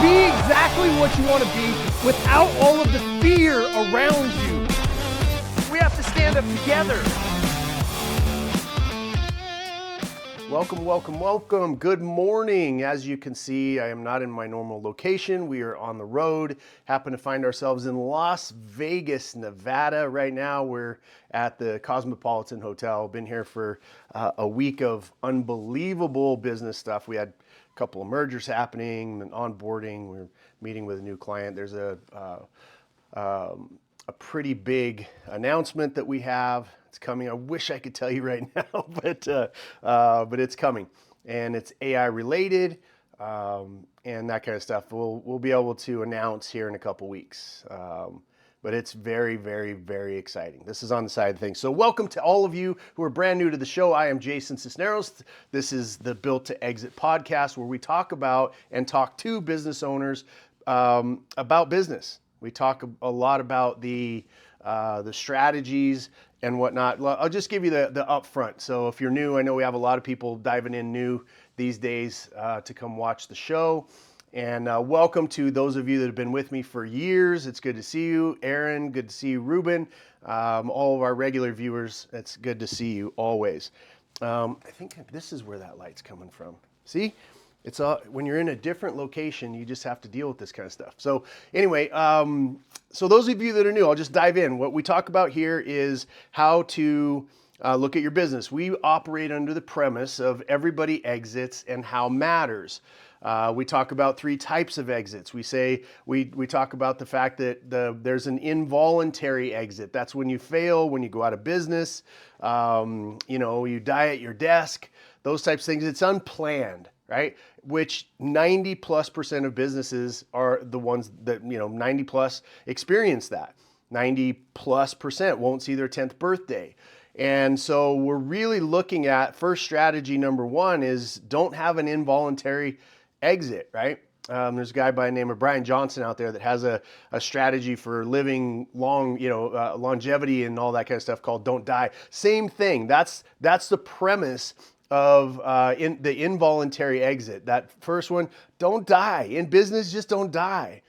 be exactly what you want to be without all of the fear around you. We have to stand up together. Welcome, welcome, welcome. Good morning. As you can see, I am not in my normal location. We are on the road. Happen to find ourselves in Las Vegas, Nevada. Right now, we're at the Cosmopolitan Hotel. Been here for a week of unbelievable business stuff. We had a couple of mergers happening and onboarding. We're meeting with a new client. There's a pretty big announcement that we have. It's coming. I wish I could tell you right now, but it's coming, and it's AI related, and that kind of stuff. We'll be able to announce here in a couple weeks. But it's very, very, very exciting. This is on the side of things. So welcome to all of you who are brand new to the show. I am Jason Sisneros. This is the Built to Exit podcast, where we talk about and talk to business owners about business. We talk a lot about the strategies and whatnot. I'll just give you the upfront. So if you're new, I know we have a lot of people diving in new these days to come watch the show. And welcome to those of you that have been with me for years. It's good to see you. Aaron, good to see you. Ruben, all of our regular viewers, it's good to see you always. I think this is where that light's coming from. See? It's when you're in a different location, you just have to deal with this kind of stuff. So anyway, so those of you that are new, I'll just dive in. What we talk about here is how to look at your business. We operate under the premise of everybody exits and how matters. We talk about three types of exits. We talk about the fact that there's an involuntary exit. That's when you fail, when you go out of business, you die at your desk, those types of things. It's unplanned, right? Which 90+% of businesses are the ones that, 90+ experience that. 90+% won't see their 10th birthday. And so we're really looking at first strategy number one is don't have an involuntary exit, right? There's a guy by the name of Brian Johnson out there that has a strategy for living long, longevity and all that kind of stuff called Don't Die. Same thing. That's the premise of the involuntary exit. That first one, don't die. In business, just don't die.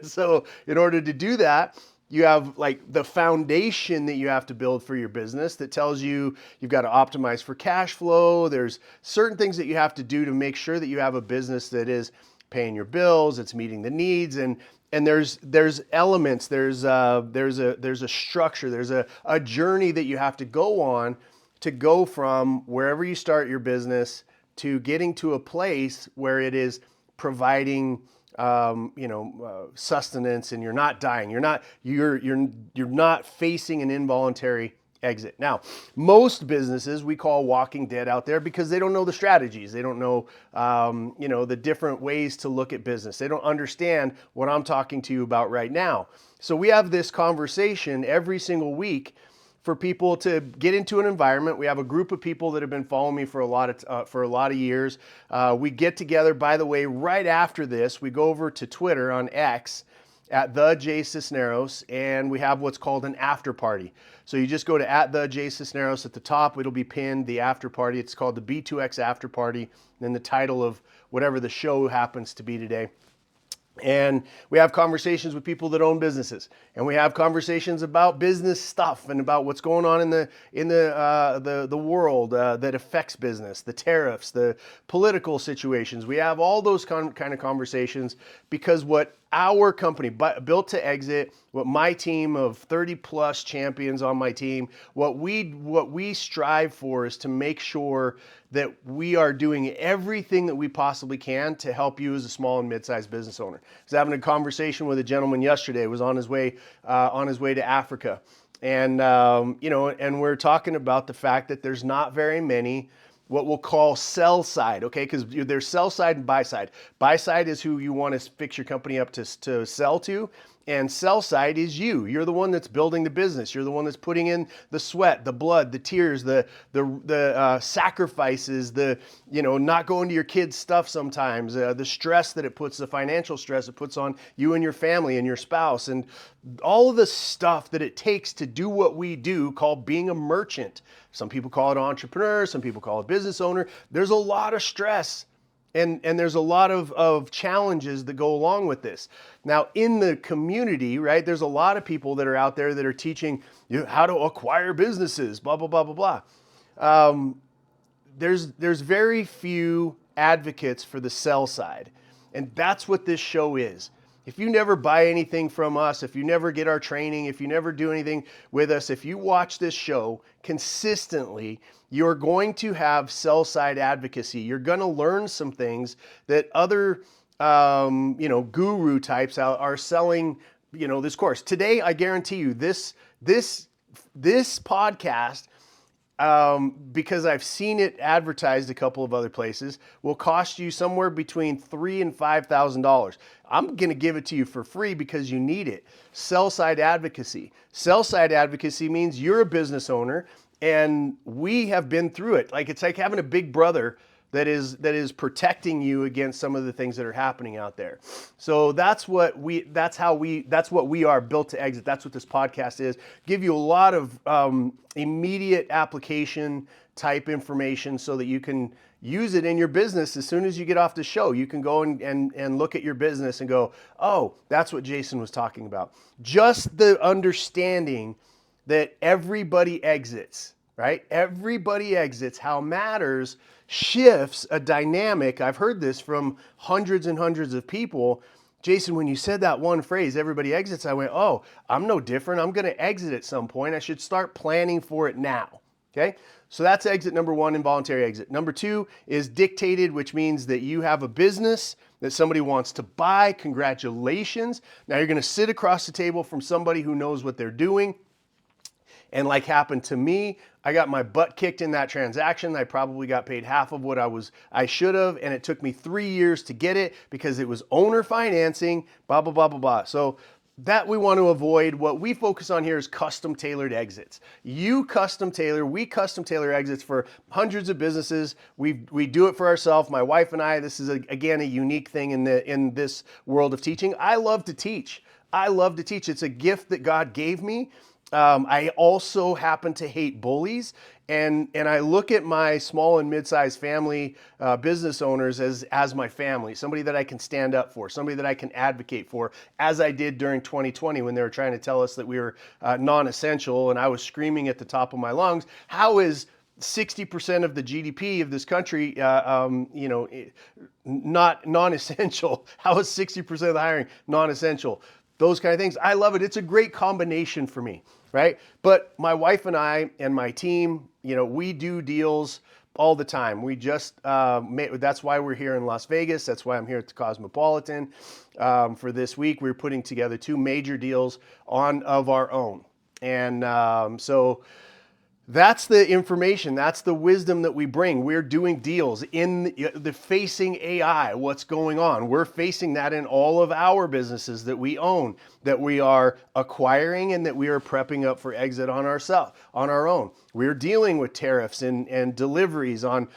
So in order to do that, you have like the foundation that you have to build for your business that tells you you've got to optimize for cash flow. There's certain things that you have to do to make sure that you have a business that is paying your bills, it's meeting the needs, and there's elements, there's a structure, there's a journey that you have to go on to go from wherever you start your business to getting to a place where it is providing sustenance, and you're not dying. You're not facing an involuntary exit. Now, most businesses we call walking dead out there because they don't know the strategies. They don't know, the different ways to look at business. They don't understand what I'm talking to you about right now. So we have this conversation every single week for people to get into an environment. We have a group of people that have been following me for a lot of years. We get together, by the way, right after this, we go over to Twitter on X at the J Sisneros, and we have what's called an after party. So you just go to at the J Sisneros at the top. It'll be pinned, the after party. It's called the B2X after party, and then the title of whatever the show happens to be today. And we have conversations with people that own businesses, and we have conversations about business stuff and about what's going on in the world that affects business, the tariffs, the political situations. We have all those kind of conversations because what our company, Built to Exit, what my team of 30+ champions on my team, what we strive for is to make sure that we are doing everything that we possibly can to help you as a small and mid-sized business owner. I was having a conversation with a gentleman yesterday. He was on his way to Africa, and and we're talking about the fact that there's not very many what we'll call sell side, okay? Because there's sell side and buy side. Buy side is who you want to fix your company up to sell to, and sell side is you. You're the one that's building the business. You're the one that's putting in the sweat, the blood, the tears, the sacrifices, not going to your kids' stuff sometimes, the stress that it puts, the financial stress it puts on you and your family and your spouse, and all of the stuff that it takes to do what we do, called being a merchant. Some people call it entrepreneur, some people call it business owner. There's a lot of stress And there's a lot of challenges that go along with this. Now, in the community, right, there's a lot of people that are out there that are teaching you how to acquire businesses, blah, blah, blah, blah, blah. There's very few advocates for the sell side. And that's what this show is. If you never buy anything from us, if you never get our training, if you never do anything with us, if you watch this show consistently, you're going to have sell side advocacy. You're going to learn some things that other guru types are selling, this course. Today, I guarantee you this podcast, because I've seen it advertised a couple of other places, will cost you somewhere between $3,000 and $5,000. I'm going to give it to you for free because you need it. Sell side advocacy. Sell side advocacy means you're a business owner and we have been through it. It's like having a big brother that is protecting you against some of the things that are happening out there. So that's what we are, built to exit. That's what this podcast is. Give you a lot of immediate application type information so that you can use it in your business. As soon as you get off the show, you can go and look at your business and go, oh, that's what Jason was talking about. Just the understanding that everybody exits, right? Everybody exits. How matters shifts a dynamic. I've heard this from hundreds and hundreds of people. Jason, when you said that one phrase, everybody exits, I went, oh, I'm no different. I'm going to exit at some point. I should start planning for it now. Okay? So that's exit number one, involuntary exit. Number two is dictated, which means that you have a business that somebody wants to buy. Congratulations. Now you're going to sit across the table from somebody who knows what they're doing. And like happened to me, I got my butt kicked in that transaction. I probably got paid half of what I should have, and it took me 3 years to get it because it was owner financing, blah, blah, blah, blah, blah. So that we want to avoid. What we focus on here is custom tailored exits. We custom tailor exits for hundreds of businesses. We do it for ourselves, my wife and I. This is, again, a unique thing in this world of teaching. I love to teach. It's a gift that God gave me. I also happen to hate bullies, and I look at my small and mid-sized family business owners as my family, somebody that I can stand up for, somebody that I can advocate for, as I did during 2020 when they were trying to tell us that we were non-essential, and I was screaming at the top of my lungs, how is 60% of the GDP of this country, not non-essential? How is 60% of the hiring non-essential? Those kind of things. I love it. It's a great combination for me, right? But my wife and I and my team, we do deals all the time. We just, that's why we're here in Las Vegas. That's why I'm here at the Cosmopolitan. For this week, we're putting together 2 major deals of our own. And so that's the information. That's the wisdom that we bring. We're doing deals in the facing AI. What's going on? We're facing that in all of our businesses that we own, that we are acquiring, and that we are prepping up for exit on our own. We're dealing with tariffs and deliveries on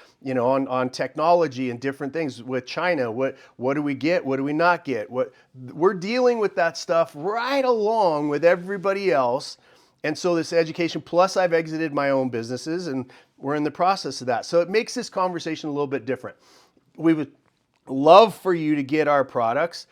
technology and different things with China. What do we get? What do we not get? We're dealing with that stuff right along with everybody else. And so this education, plus I've exited my own businesses, and we're in the process of that. So it makes this conversation a little bit different. We would love for you to get our products.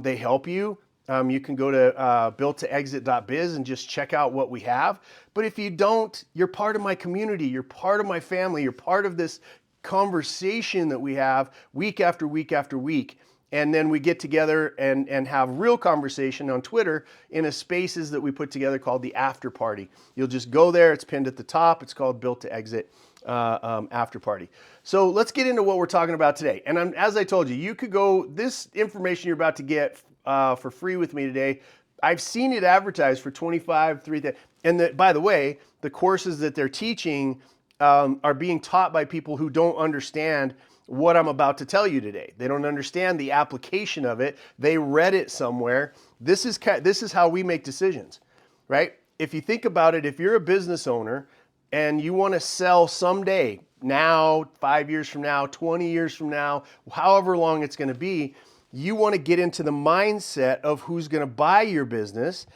They help you. You can go to builttoexit.biz and just check out what we have. But if you don't, you're part of my community. You're part of my family. You're part of this conversation that we have week after week after week. And then we get together and have real conversation on Twitter in a spaces that we put together called the After Party. You'll just go there. It's pinned at the top. It's called Built to Exit After Party. So let's get into what we're talking about today. And as I told you, you could go, this information you're about to get for free with me today, I've seen it advertised for $25, $30. And by the way, the courses that they're teaching are being taught by people who don't understand what I'm about to tell you today. They don't understand the application of it. They read it somewhere. This is how we make decisions, right? If you think about it, if you're a business owner and you want to sell someday, now, 5 years from now, 20 years from now, however long it's going to be, you want to get into the mindset of who's going to buy your business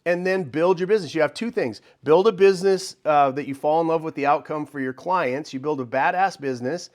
and then build your business. You have 2 things. Build a business that you fall in love with the outcome for your clients. You build a badass business,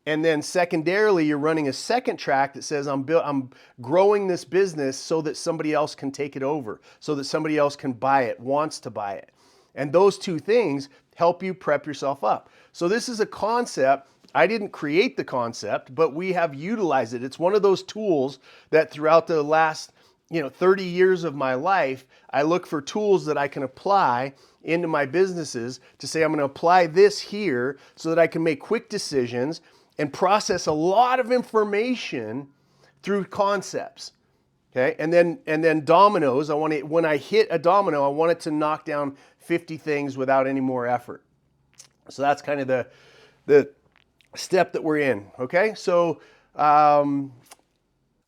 And then secondarily, you're running a second track that says, I'm growing this business so that somebody else can take it over, so that somebody else can buy it, wants to buy it. And those two things help you prep yourself up. So this is a concept. I didn't create the concept, but we have utilized it. It's one of those tools that throughout the last 30 years of my life, I look for tools that I can apply into my businesses to say, I'm going to apply this here so that I can make quick decisions and process a lot of information through concepts. Okay, and then dominoes. When I hit a domino, I want it to knock down 50 things without any more effort. So that's kind of the step that we're in. Okay, so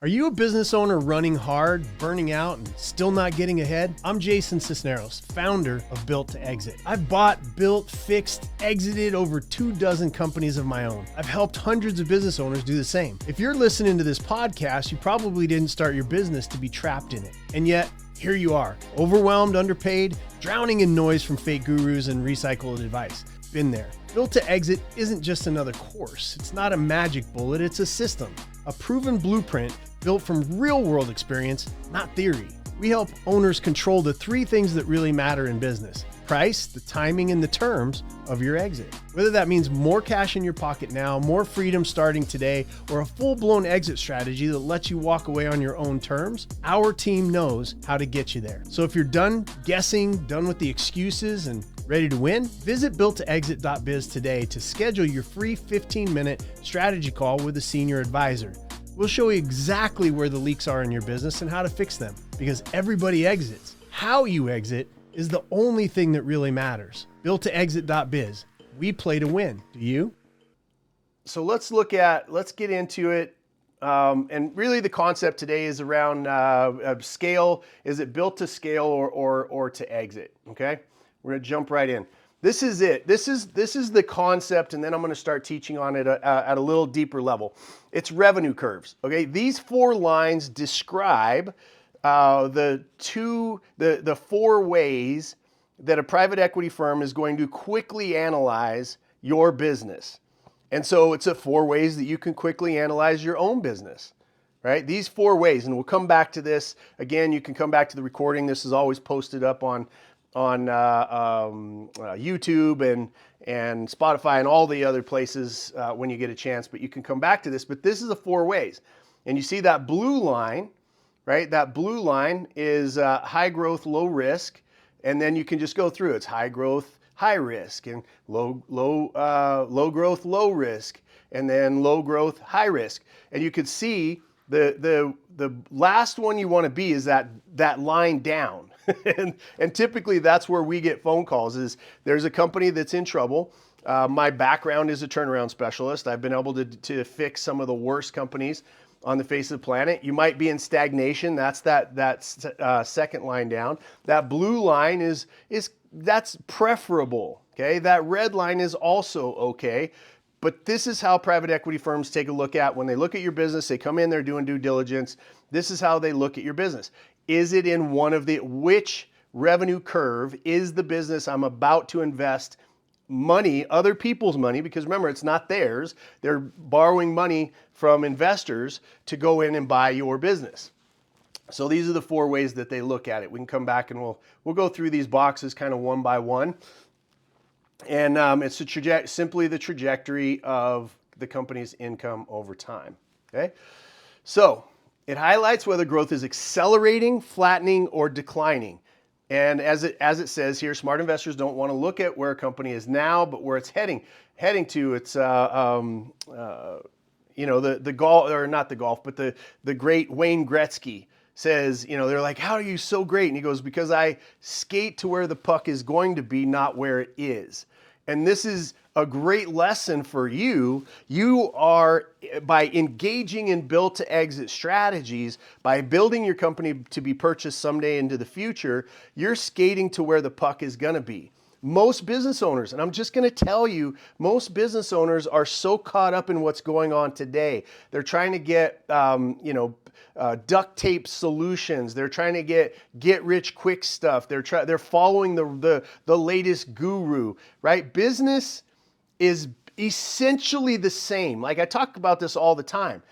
are you a business owner running hard, burning out, and still not getting ahead? I'm Jason Sisneros, founder of Built to Exit. I've bought, built, fixed, exited over 24 companies of my own. I've helped hundreds of business owners do the same. If you're listening to this podcast, you probably didn't start your business to be trapped in it. And yet, here you are, overwhelmed, underpaid, drowning in noise from fake gurus and recycled advice. Been there. Built to Exit isn't just another course. It's not a magic bullet, it's a system. A proven blueprint built from real-world experience, not theory. We help owners control the 3 things that really matter in business: price, the timing, and the terms of your exit. Whether that means more cash in your pocket now, more freedom starting today, or a full-blown exit strategy that lets you walk away on your own terms, our team knows how to get you there. So if you're done guessing, done with the excuses, and ready to win, visit builttoexit.biz today to schedule your free 15-minute strategy call with a senior advisor. We'll show you exactly where the leaks are in your business and how to fix them, because everybody exits. How you exit is the only thing that really matters. Builttoexit.biz. We play to win. Do you? So let's get into it. And really the concept today is around scale. Is it built to scale or to exit? Okay. We're going to jump right in. This is it. This is the concept, and then I'm going to start teaching on it at a little deeper level. It's revenue curves. Okay, these 4 lines describe the 4 ways that a private equity firm is going to quickly analyze your business. And so it's 4 ways that you can quickly analyze your own business. Right? These 4 ways, and we'll come back to this again. You can come back to the recording. This is always posted up on YouTube and Spotify and all the other places when you get a chance, but you can come back to this. But this is the 4 ways. And you see that blue line, right? That blue line is high growth, low risk. And then you can just go through. It's high growth, high risk, and low growth, low risk, and then low growth, high risk. And you could see the last one you want to be is that line down. and typically that's where we get phone calls. Is there's a company that's in trouble. My background is a turnaround specialist. I've been able to fix some of the worst companies on the face of the planet. You might be in stagnation. That's that second line down. That blue line is that's preferable. Okay, that red line is also okay. But this is how private equity firms take a look at when they look at your business. They come in, they're doing due diligence. This is how they look at your business. Is it in which revenue curve is the business I'm about to invest money, other people's money, because remember, it's not theirs. They're borrowing money from investors to go in and buy your business. So these are the 4 ways that they look at it. We can come back and we'll go through these boxes kind of one by one. And it's simply the trajectory of the company's income over time. Okay, so it highlights whether growth is accelerating, flattening, or declining. And as it says here, smart investors don't want to look at where a company is now, but where it's heading to. It's the golf, or not the golf, but the great Wayne Gretzky says, they're like, how are you so great? And he goes, because I skate to where the puck is going to be, not where it is. And this is a great lesson for you. You are, by engaging in built to exit strategies, by building your company to be purchased someday into the future, you're skating to where the puck is going to be. Most business owners, and I'm just going to tell you, most business owners are so caught up in what's going on today. They're trying to get, duct tape solutions. They're trying to get rich quick stuff. They're following the latest guru, right? Business is essentially the same. Like I talk about this all the time.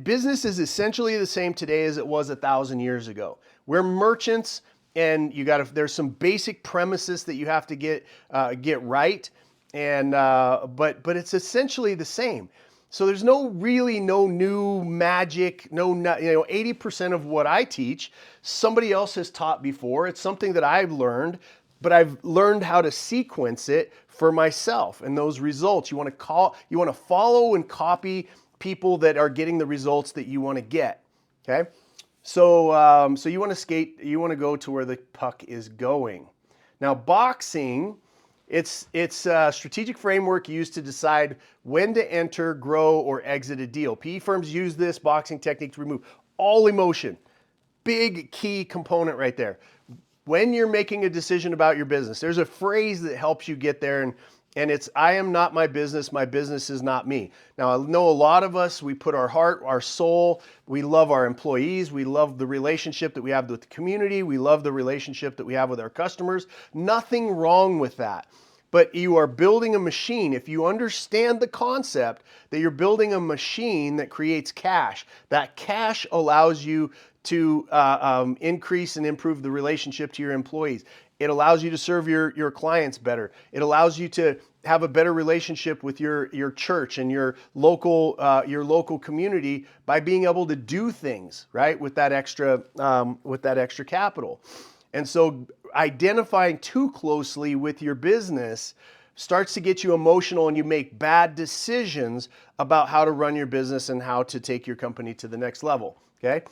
Business is essentially the same today as it was 1,000 years ago. We're merchants, and there's some basic premises that you have to get right, and but it's essentially the same. So there's no new magic, 80% of what I teach, somebody else has taught before. It's something that I've learned, but I've learned how to sequence it for myself. And those results, you want to follow and copy people that are getting the results that you want to get. Okay? So you want to skate, you want to go to where the puck is going. Now, boxing, it's a strategic framework used to decide when to enter, grow, or exit a deal. PE firms use this boxing technique to remove all emotion. Big key component right there. When you're making a decision about your business, there's a phrase that helps you get there, and it's, I am not my business is not me. Now, I know a lot of us, we put our heart, our soul, we love our employees, we love the relationship that we have with the community, we love the relationship that we have with our customers. Nothing wrong with that. But you are building a machine. If you understand the concept that you're building a machine that creates cash, that cash allows you to increase and improve the relationship to your employees. It allows you to serve your clients better. It allows you to have a better relationship with your church and your local community by being able to do things right with that extra capital. And so identifying too closely with your business starts to get you emotional, and you make bad decisions about how to run your business and how to take your company to the next level. Okay?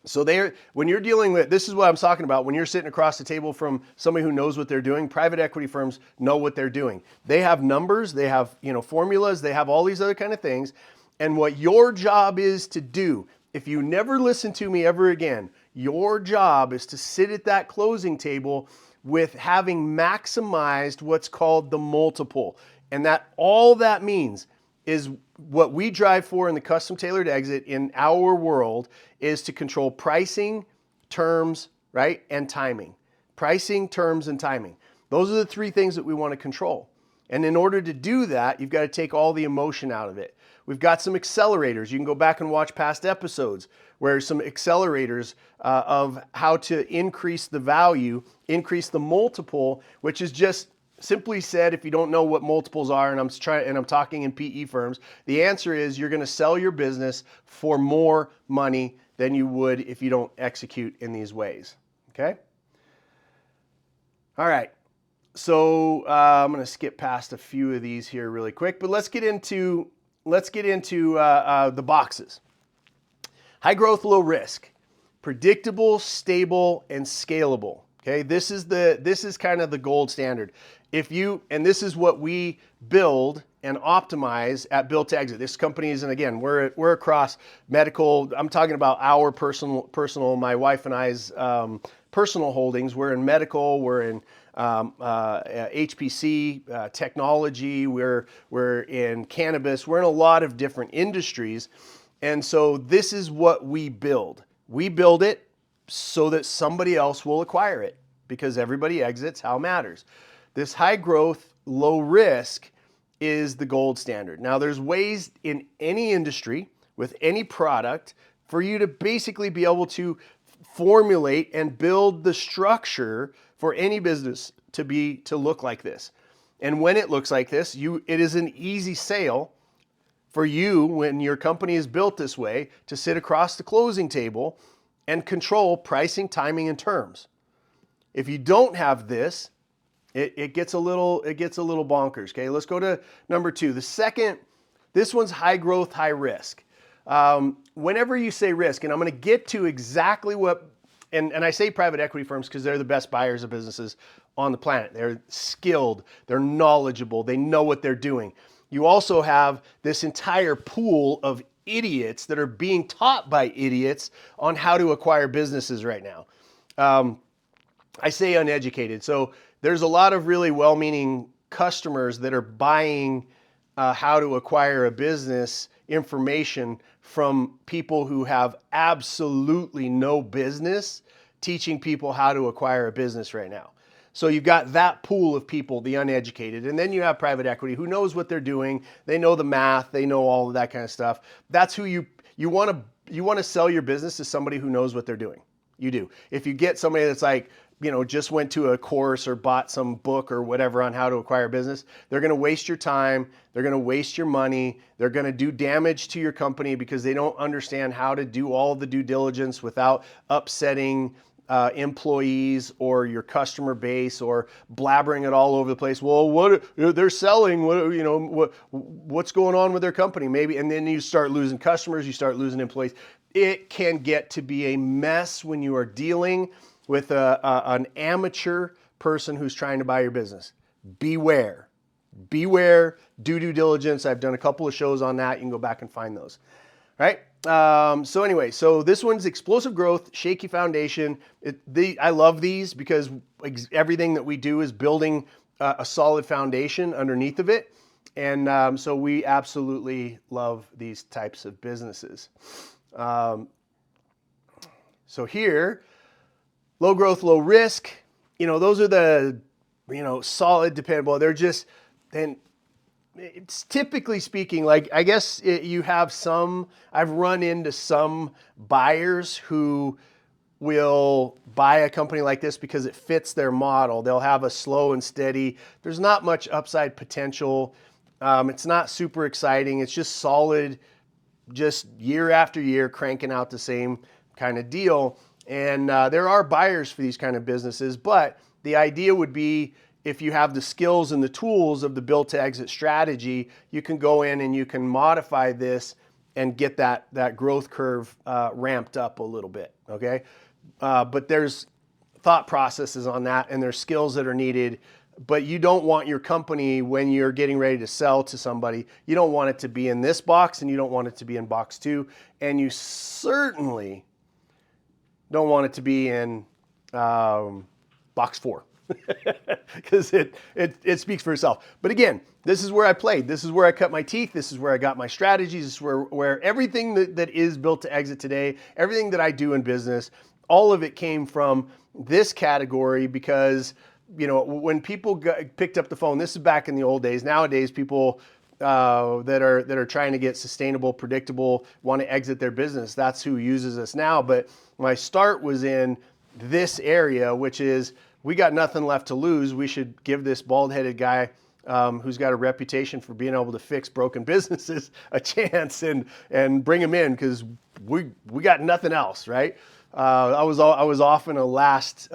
So when you're dealing with, this is what I'm talking about, when you're sitting across the table from somebody who knows what they're doing. Private equity firms know what they're doing. They have numbers, they have formulas, they have all these other kind of things. And what your job is to do, if you never listen to me ever again, your job is to sit at that closing table with having maximized what's called the multiple. And that all that means is what we drive for in the custom tailored exit in our world is to control pricing, terms, right, and timing. Pricing, terms, and timing. Those are the three things that we want to control. And in order to do that, you've got to take all the emotion out of it. We've got some accelerators. You can go back and watch past episodes where some accelerators of how to increase the value, increase the multiple, which is just simply said, if you don't know what multiples are, and I'm talking in PE firms, the answer is you're going to sell your business for more money than you would if you don't execute in these ways. Okay? All right. So I'm going to skip past a few of these here really quick, but let's get into the boxes. High growth, low risk, predictable, stable, and scalable. Okay, this is kind of the gold standard. And this is what we build and optimize at Built to Exit. This company is, and again, we're across medical. I'm talking about our personal, my wife and I's personal holdings. We're in medical. We're in HPC, technology. We're in cannabis. We're in a lot of different industries, and so this is what we build. We build it so that somebody else will acquire it, because everybody exits how matters. This high growth, low risk is the gold standard. Now, there's ways in any industry with any product for you to basically be able to formulate and build the structure for any business to look like this. And when it looks like this, it is an easy sale for you, when your company is built this way, to sit across the closing table and control pricing, timing, and terms. If you don't have this, it gets a little bonkers. Okay, let's go to number 2. This one's high growth, high risk. Whenever you say risk, and I'm going to get to exactly what, and I say private equity firms because they're the best buyers of businesses on the planet. They're skilled, they're knowledgeable, they know what they're doing. You also have this entire pool of idiots that are being taught by idiots on how to acquire businesses right now. I say uneducated. So there's a lot of really well-meaning customers that are buying how to acquire a business information from people who have absolutely no business teaching people how to acquire a business right now. So you've got that pool of people, the uneducated, and then you have private equity who knows what they're doing. They know the math, they know all of that kind of stuff. That's who you want to sell your business to, somebody who knows what they're doing. You do. If you get somebody that's like, just went to a course or bought some book or whatever on how to acquire business, they're going to waste your time. They're going to waste your money. They're going to do damage to your company because they don't understand how to do all the due diligence without upsetting employees or your customer base, or blabbering it all over the place. Well, what they're selling, what's going on with their company, maybe, and then you start losing customers, you start losing employees. It can get to be a mess when you are dealing with an amateur person who's trying to buy your business. Beware. Do due diligence. I've done a couple of shows on that. You can go back and find those. All right. So anyway, so this one's explosive growth, shaky foundation. I love these because everything that we do is building a solid foundation underneath of it. And so we absolutely love these types of businesses. So here, low growth, low risk, those are the, solid, dependable. They're just, and it's typically speaking, like, I guess you have some, I've run into some buyers who will buy a company like this because it fits their model. They'll have a slow and steady. There's not much upside potential. It's not super exciting. It's just solid, just year after year, cranking out the same kind of deal. And there are buyers for these kind of businesses, but the idea would be, if you have the skills and the tools of the build to exit strategy, you can go in and you can modify this and get that growth curve ramped up a little bit, okay? But there's thought processes on that, and there's skills that are needed. But you don't want your company, when you're getting ready to sell to somebody, you don't want it to be in this box, and you don't want it to be in box 2, and you certainly don't want it to be in box 4. Because it speaks for itself. But again, this is where I played. This is where I cut my teeth. This is where I got my strategies. This is where everything that is built to exit today, everything that I do in business, all of it came from this category. Because when people picked up the phone, this is back in the old days. Nowadays, people that are trying to get sustainable, predictable, want to exit their business, that's who uses us now. But my start was in this area, which is, we got nothing left to lose. We should give this bald-headed guy who's got a reputation for being able to fix broken businesses a chance and bring him in, because we got nothing else, right? I was often a last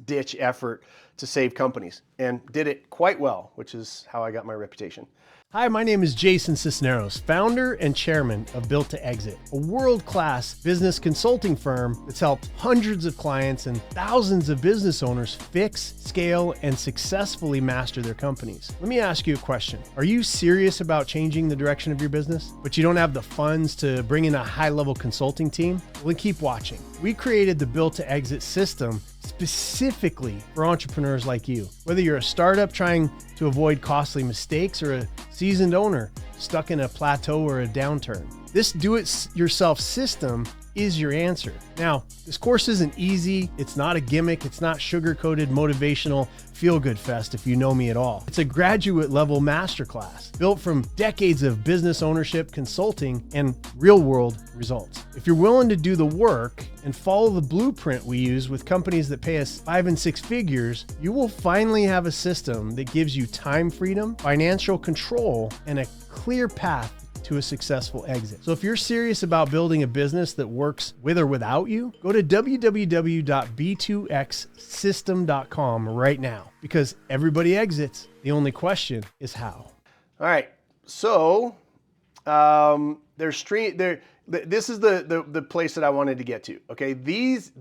ditch effort to save companies, and did it quite well, which is how I got my reputation. Hi, my name is Jason Sisneros, founder and chairman of Built to Exit, a world-class business consulting firm that's helped hundreds of clients and thousands of business owners fix, scale, and successfully master their companies. Let me ask you a question. Are you serious about changing the direction of your business, but you don't have the funds to bring in a high-level consulting team? Well, then keep watching. We created the Built to Exit system specifically for entrepreneurs like you. Whether you're a startup trying to avoid costly mistakes, or a seasoned owner stuck in a plateau or a downturn, this do-it-yourself system is your answer. Now, this course isn't easy. It's not a gimmick. It's not sugar-coated motivational feel-good fest if you know me at all. It's a graduate level masterclass built from decades of business ownership, consulting, and real-world results. If you're willing to do the work and follow the blueprint we use with companies that pay us 5 and 6 figures, you will finally have a system that gives you time freedom, financial control, and a clear path to a successful exit. So if you're serious about building a business that works with or without you, go to www.b2xsystem.com right now, because everybody exits. The only question is how. All right. So this is the place that I wanted to get to. Okay. These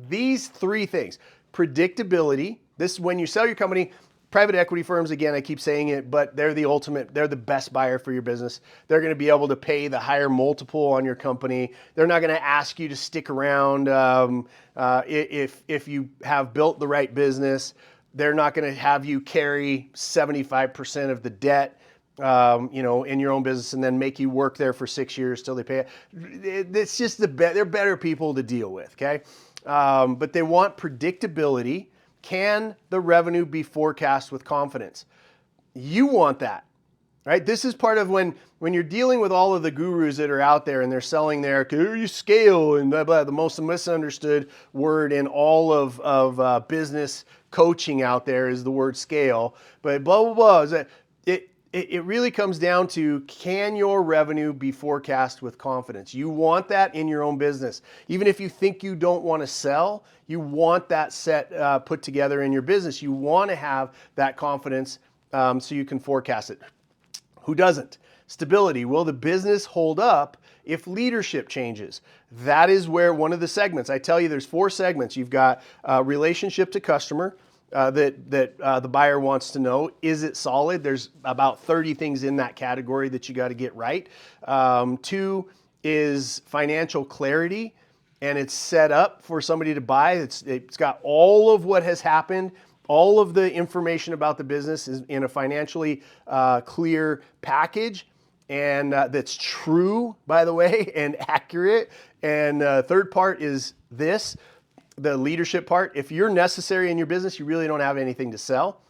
3 things: predictability. This is when you sell your company. Private equity firms, again, I keep saying it, but they're the best buyer for your business. They're going to be able to pay the higher multiple on your company. They're not going to ask you to stick around if you have built the right business. They're not going to have you carry 75% of the debt in your own business and then make you work there for 6 years till they pay it. It's just they're better people to deal with, okay? But they want predictability. Can the revenue be forecast with confidence? You want that, right? This is part of when you're dealing with all of the gurus that are out there and they're selling their you scale and blah, blah, the most misunderstood word in all of business coaching out there is the word scale. But blah, blah, blah. Is that it really comes down to, can your revenue be forecast with confidence? You want that in your own business. Even if you think you don't want to sell, you want that set put together in your business. You want to have that confidence so you can forecast it. Who doesn't? Stability. Will the business hold up if leadership changes? That is where one of the segments, I tell you there's 4 segments. You've got relationship to customer, that the buyer wants to know, is it solid? There's about 30 things in that category that you got to get right. 2 is financial clarity, and it's set up for somebody to buy. It's got all of what has happened, all of the information about the business is in a financially clear package, and that's true, by the way, and accurate. And third part is this. The leadership part. If you're necessary in your business, you really don't have anything to sell.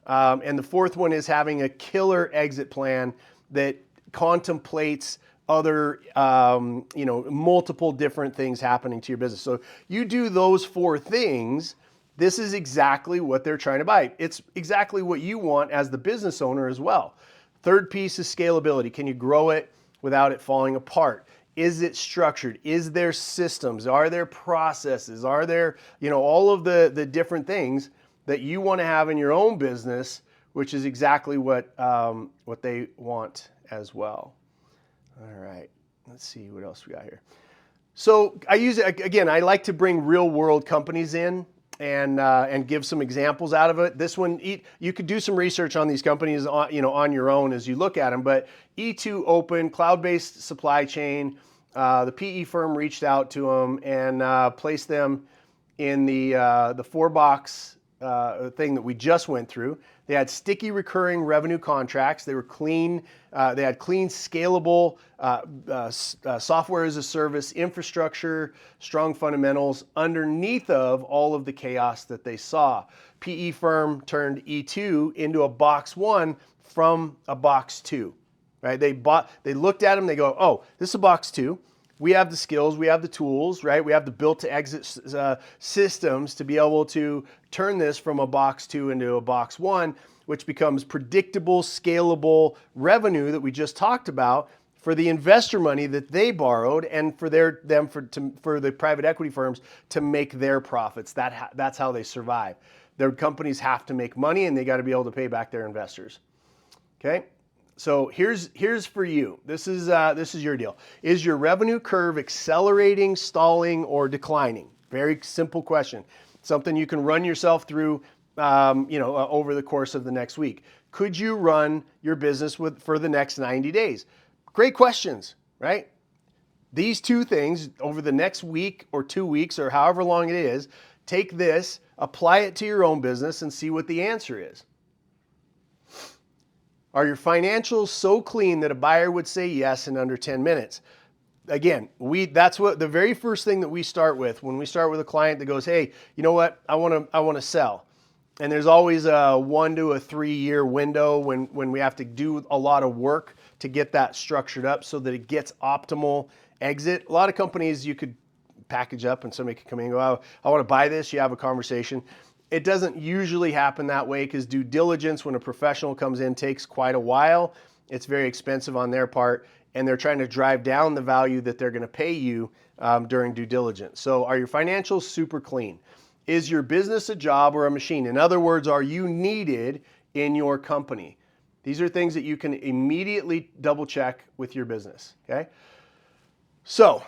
And the fourth one is having a killer exit plan that contemplates other, multiple different things happening to your business. So you do those 4 things, this is exactly what they're trying to buy. It's exactly what you want as the business owner as well. Third piece is scalability. Can you grow it without it falling apart? Is it structured? Is there systems? Are there processes? Are there, all of the different things that you want to have in your own business, which is exactly what they want as well. All right, let's see what else we got here. So I use it again. I like to bring real world companies in and give some examples out of it. This one, you could do some research on these companies on your own as you look at them. But E2 Open, cloud-based supply chain, the PE firm reached out to them and placed them in the 4-box thing that we just went through. They had sticky recurring revenue contracts. They were clean. They had clean, scalable software as a service infrastructure, strong fundamentals underneath of all of the chaos that they saw. PE firm turned E2 into a box 1 from a box 2. Right? They looked at them. They go, oh, this is a box 2. We have the skills, we have the tools, right? We have the built to exit systems to be able to turn this from a box 2 into a box 1, which becomes predictable, scalable revenue that we just talked about for the investor money that they borrowed and for the private equity firms to make their profits. That's how they survive. Their companies have to make money and they got to be able to pay back their investors. Okay? So here's for you. This is your deal. Is your revenue curve accelerating, stalling, or declining? Very simple question. Something you can run yourself through, over the course of the next week. Could you run your business for the next 90 days? Great questions, right? These 2 things over the next week or 2 weeks or however long it is, take this, apply it to your own business, and see what the answer is. Are your financials so clean that a buyer would say yes in under 10 minutes? Again, that's what the very first thing that we start with when we start with a client that goes, hey, you know what? I want to sell. And there's always a 1 to 3 year window when we have to do a lot of work to get that structured up so that it gets optimal exit. A lot of companies you could package up and somebody could come in and go, oh, I want to buy this. You have a conversation. It doesn't usually happen that way because due diligence when a professional comes in takes quite a while. It's very expensive on their part and they're trying to drive down the value that they're going to pay you during due diligence. So are your financials super clean? Is your business a job or a machine? In other words, are you needed in your company? These are things that you can immediately double check with your business, okay? So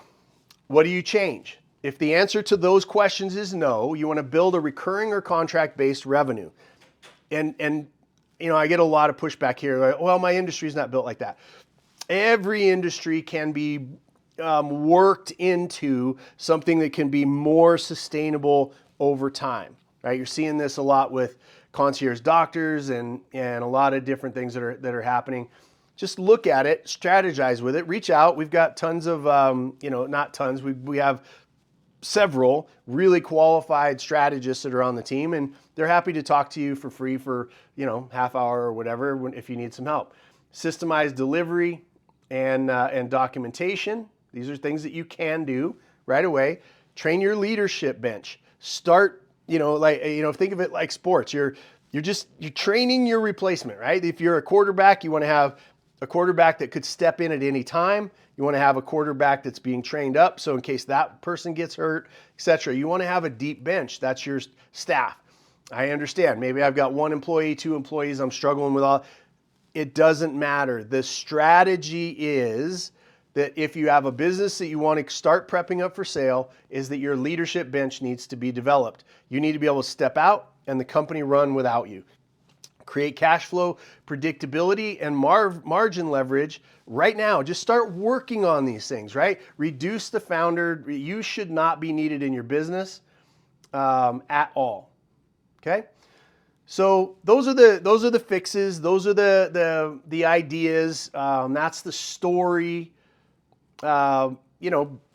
what do you change? If the answer to those questions is no, you want to build a recurring or contract-based revenue. And I get a lot of pushback here. Like, well, my industry is not built like that. Every industry can be worked into something that can be more sustainable over time, right? You're seeing this a lot with concierge doctors and a lot of different things that are happening. just look at it, strategize with it, reach out. We've got tons of, not tons, we have several really qualified strategists that are on the team, and they're happy to talk to you for free for, half hour or whatever if you need some help. Systemized delivery and documentation. These are things that you can do right away. Train your leadership bench. Start, think of it like sports. You're training your replacement, right? If you're a quarterback, you want to have a quarterback that could step in at any time. You want to have a quarterback that's being trained up, so in case that person gets hurt, etc. You want to have a deep bench. That's your staff. I understand. Maybe I've got 1 employee, 2 employees. I'm struggling with all. It doesn't matter. The strategy is that if you have a business that you want to start prepping up for sale, is that your leadership bench needs to be developed. You need to be able to step out and the company run without you. Create cash flow, predictability, and margin leverage right now. Just start working on these things, right? Reduce the founder. You should not be needed in your business at all. Okay? So those are the fixes. Those are the ideas. That's the story.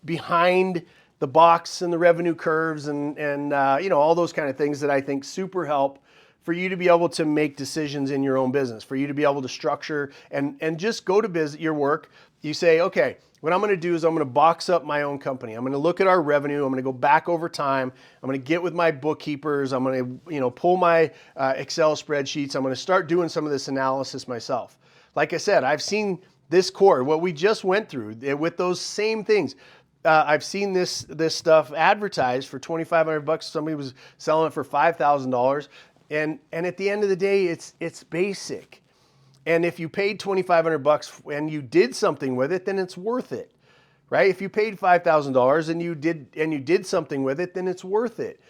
Behind the box and the revenue curves and all those kind of things that I think super help for you to be able to make decisions in your own business, for you to be able to structure and just go to your work. You say, okay, what I'm going to do is I'm going to box up my own company. I'm going to look at our revenue. I'm going to go back over time. I'm going to get with my bookkeepers. I'm going to, pull my Excel spreadsheets. I'm going to start doing some of this analysis myself. Like I said, I've seen this core, what we just went through with those same things. I've seen this stuff advertised for $2,500. Somebody was selling it for $5,000. And at the end of the day, it's basic. And if you paid $2,500 and you did something with it, then it's worth it, right? If you paid $5,000 and you did something with it, then it's worth it.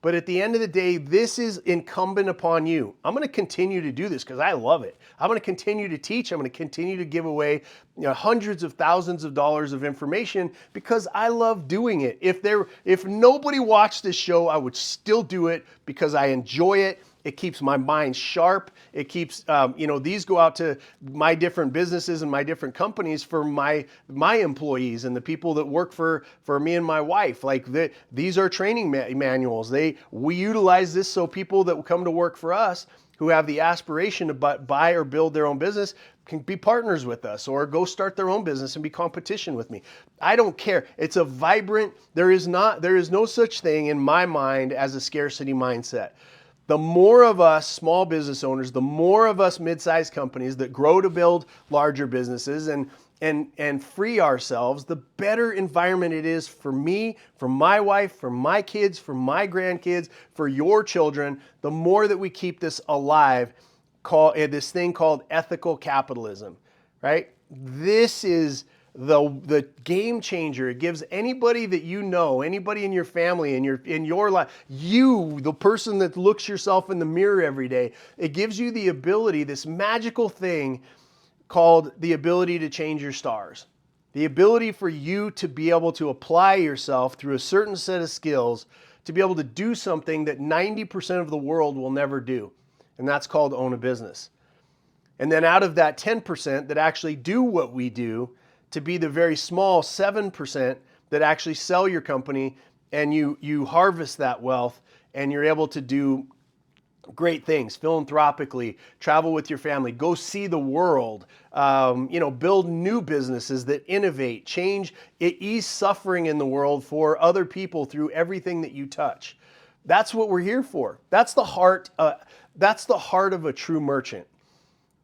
But at the end of the day, this is incumbent upon you. I'm going to continue to do this because I love it. I'm going to continue to teach. I'm going to continue to give away hundreds of thousands of dollars of information because I love doing it. If nobody watched this show, I would still do it because I enjoy it. It keeps my mind sharp. It keeps, these go out to my different businesses and my different companies for my employees and the people that work for me and my wife. These are training manuals. We utilize this so people that come to work for us who have the aspiration to buy or build their own business can be partners with us or go start their own business and be competition with me. I don't care. It's a vibrant, there is no such thing in my mind as a scarcity mindset. The more of us small business owners, the more of us mid-sized companies that grow to build larger businesses and free ourselves, the better environment it is for me, for my wife, for my kids, for my grandkids, for your children, the more that we keep this alive, this thing called ethical capitalism, right? This is the game changer. It gives anybody that you know, anybody in your family, in your life, you, the person that looks yourself in the mirror every day, it gives you the ability, this magical thing called the ability to change your stars. The ability for you to be able to apply yourself through a certain set of skills to be able to do something that 90% of the world will never do. And that's called own a business. And then out of that 10% that actually do what we do, to be the very small 7% that actually sell your company and you harvest that wealth and you're able to do great things, philanthropically, travel with your family, go see the world, build new businesses that innovate, change, ease suffering in the world for other people through everything that you touch. That's what we're here for. That's the heart of a true merchant.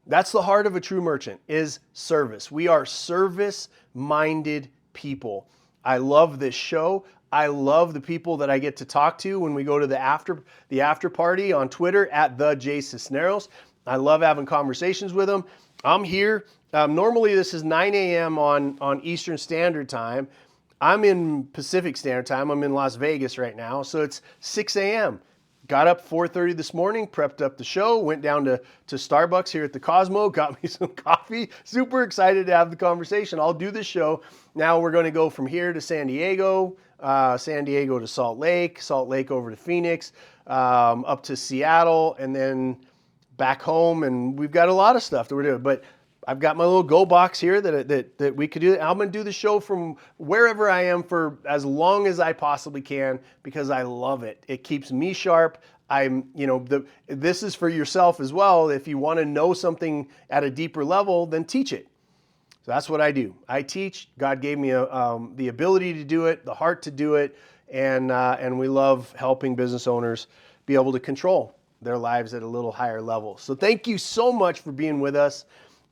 That's the heart of a true merchant, is service. We are service-minded people. I love this show. I love the people that I get to talk to when we go to the after party on Twitter at the J Sisneros. I love having conversations with them. I'm here. Normally this is 9 a.m. on Eastern Standard Time. I'm in Pacific Standard Time. I'm in Las Vegas right now, so it's 6 a.m. Got up 4:30 this morning, prepped up the show, went down to Starbucks here at the Cosmo, got me some coffee. Super excited to have the conversation. I'll do this show. Now we're going to go from here to San Diego to Salt Lake over to Phoenix, up to Seattle, and then back home. And we've got a lot of stuff that we're doing. But I've got my little go box here that we could do. I'm going to do the show from wherever I am for as long as I possibly can because I love it. It keeps me sharp. This is for yourself as well. If you want to know something at a deeper level, then teach it. So that's what I do. I teach. God gave me the ability to do it, the heart to do it, and we love helping business owners be able to control their lives at a little higher level. So thank you so much for being with us.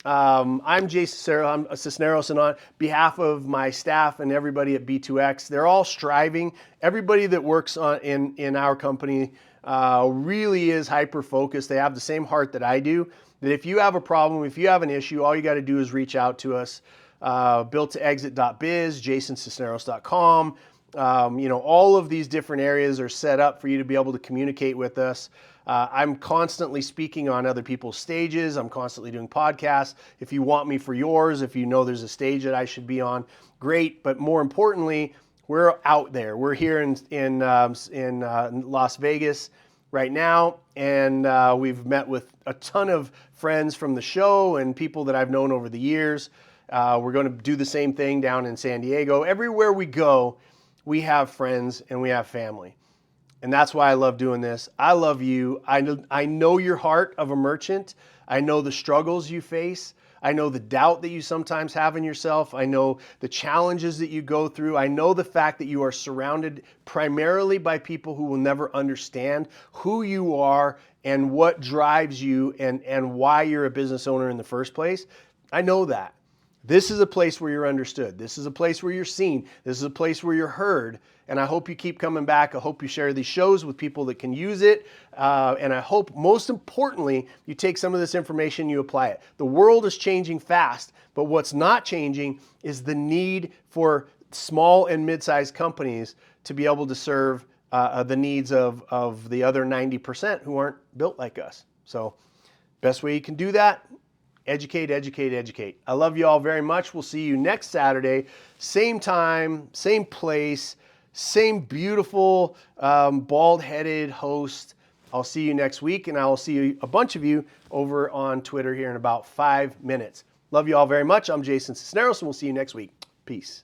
I'm Sisneros, and on behalf of my staff and everybody at B2X, they're all striving. Everybody that works in our company really is hyper-focused. They have the same heart that I do, that if you have a problem, if you have an issue, all you got to do is reach out to us. builttoexit.biz, jasonsisneros.com. All of these different areas are set up for you to be able to communicate with us. I'm constantly speaking on other people's stages. I'm constantly doing podcasts. If you want me for yours, if you know there's a stage that I should be on, great. But more importantly, we're out there. We're here in Las Vegas right now, and we've met with a ton of friends from the show and people that I've known over the years. We're going to do the same thing down in San Diego. Everywhere we go, we have friends and we have family. And that's why I love doing this. I love you. I know your heart of a merchant. I know the struggles you face. I know the doubt that you sometimes have in yourself. I know the challenges that you go through. I know the fact that you are surrounded primarily by people who will never understand who you are and what drives you and why you're a business owner in the first place. I know that. This is a place where you're understood. This is a place where you're seen. This is a place where you're heard. And I hope you keep coming back. I hope you share these shows with people that can use it. And I hope, most importantly, you take some of this information, you apply it. The world is changing fast, but what's not changing is the need for small and mid-sized companies to be able to serve the needs of the other 90% who aren't built like us. So best way you can do that, educate, educate, educate. I love you all very much. We'll see you next Saturday, same time, same place, same beautiful bald-headed host. I'll see you next week, and I will see a bunch of you over on Twitter here in about 5 minutes. Love you all very much. I'm Jason Sisneros, and we'll see you next week. Peace.